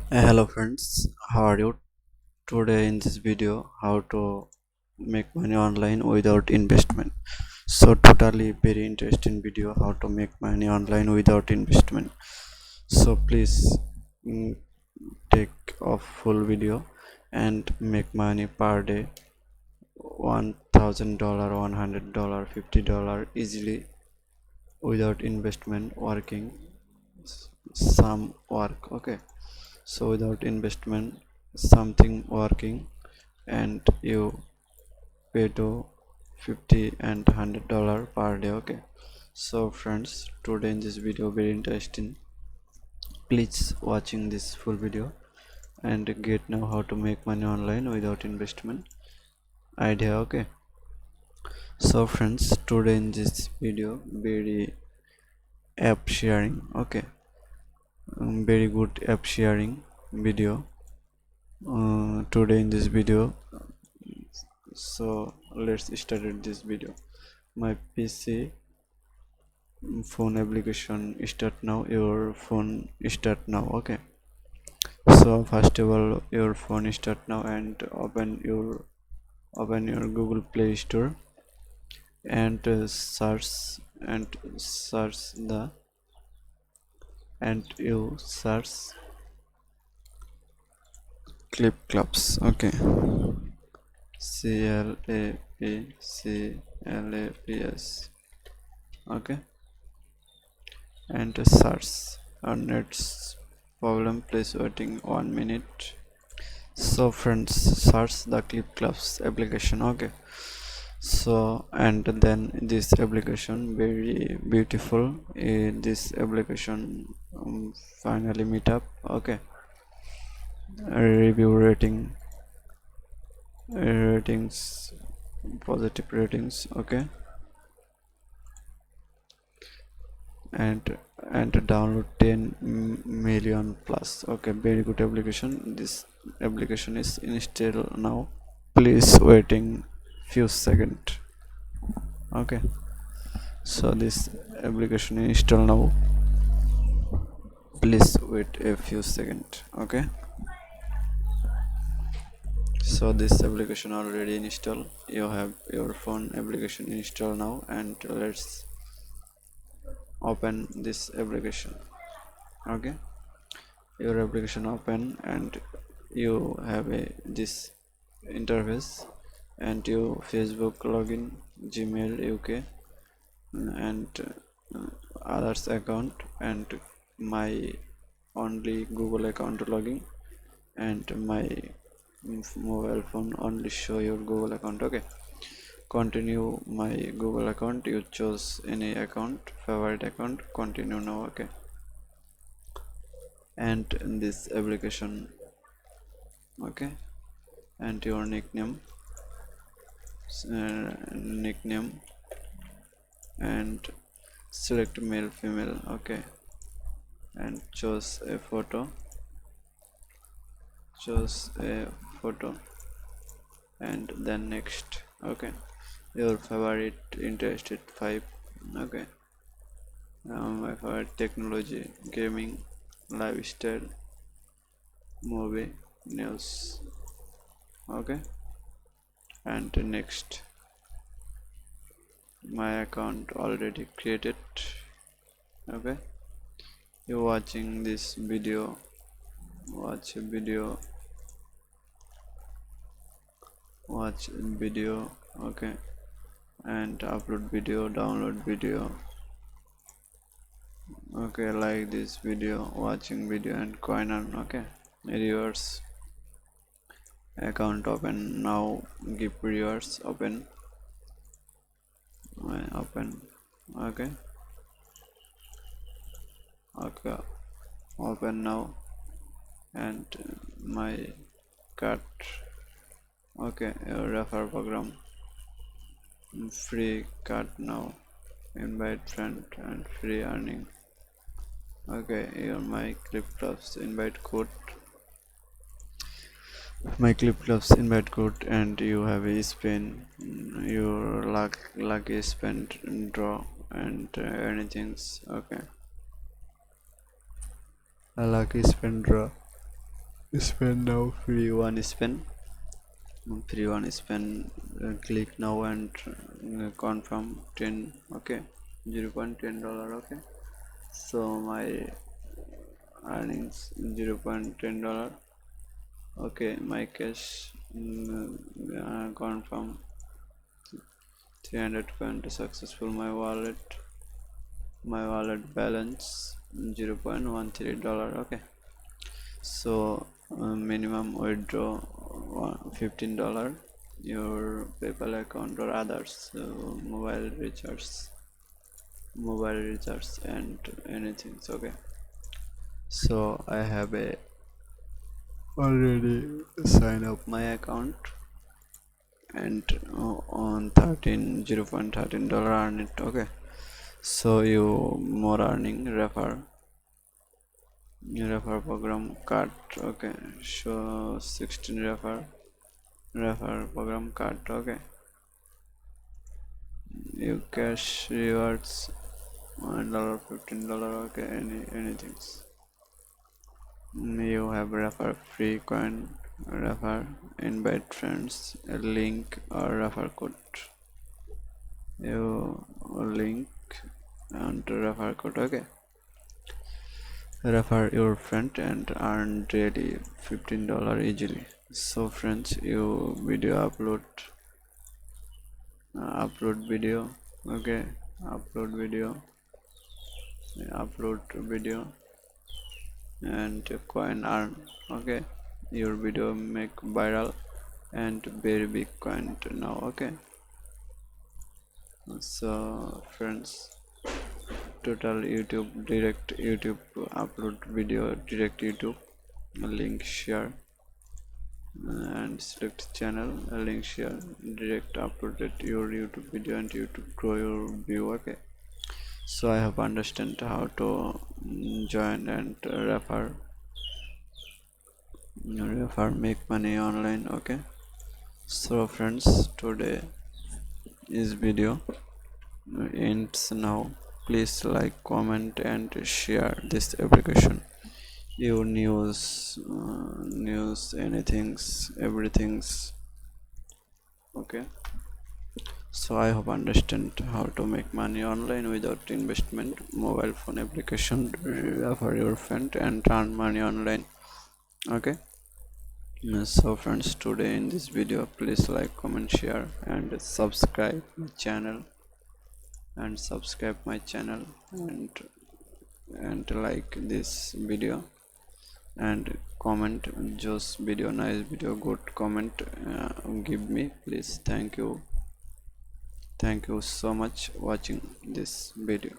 Hello friends, how are you? Today in this video, how to make money online without investment. So totally very interesting video how to make money online without investment. So please mm, take a full video and make money per day, $1,000, $100, $50 easily without investment working some work. Okay, so without investment something working and you pay to 50 and $100 per day. Okay, so friends, today in this video very interesting, please watching this full video and get know how to make money online without investment idea. Okay, so friends, today in this video very app sharing. Okay, very good app sharing video today in this video. So let's start this video. My PC phone application start now. Your phone start now. Okay, so first of all your phone start now and open your Google Play Store and search the and you search clip clubs. Okay, CLAPCLAPS. Okay, and search on its problem, please waiting 1 minute. So friends, search the clip clubs application. Okay, so and then this application very beautiful. This application finally meet up. Okay, review ratings, positive ratings. Okay, and download 10 million plus. Okay, very good application. This application is installed now, please waiting few seconds. Okay, so this application install now, please wait a few seconds. Okay, so this application already installed. You have your phone application installed now, and let's open this application. Okay, your application open and you have a this interface and your Facebook login, Gmail UK, and others account, and my only Google account login, and my mobile phone only show your Google account. Okay, continue my Google account. You choose any account, favorite account, continue now. Okay, and in this application. Okay, and your nickname and select male female. Okay, and choose a photo and then next. Okay, your favorite interested 5. Okay, my favorite technology, gaming, lifestyle, movie, news. Okay, and next. My account already created. Okay, you watching this video, watch video. Okay, and upload video, download video. Okay, like this video, watching video, and coin on. Okay, reverse account open now, give reverse open. Open. Okay, okay, open now, and my card. Okay, refer program, free card now, invite friend and free earning. Okay, here my clip clubs invite code, and you have a spin, your lucky spin draw, and anything's. Okay, a lucky spin draw. spend now, free one spend, click now and confirm 10. Okay, 0.10 dollar. Okay, so my earnings 0.10 dollar. Okay, my cash confirm 300 successful. My wallet balance 0.13 dollar. Okay, so minimum withdraw $15, your PayPal account or others, mobile recharge and anything. Okay, so I have a already sign up my account and on 0.13 dollar earn it. Okay, so you more earning refer program card. Okay, so 16 refer program card. Okay, you cash rewards $1, $15. Okay, anything. You have refer free coin, refer, invite friends, a link or refer code. You link and refer code. Okay, refer your friend and earn daily $15 easily. So friends, you upload video. Okay, upload video and coin earn. Okay, your video make viral and very big coin now. Okay, so friends, total direct YouTube upload video, direct YouTube link share and select channel, link share, direct uploaded your YouTube video and YouTube grow your view. Okay, so I have understand how to join and refer make money online. Okay, so friends, today is video ends now. Please like, comment and share this application. Your news, anything's, everything's. Okay, so I hope understand how to make money online without investment. Mobile phone application, refer your friend and earn money online. Okay, so friends, today in this video, please like, comment, share and subscribe my channel and like this video and comment just video, nice video, good comment, give me please. Thank you so much watching this video.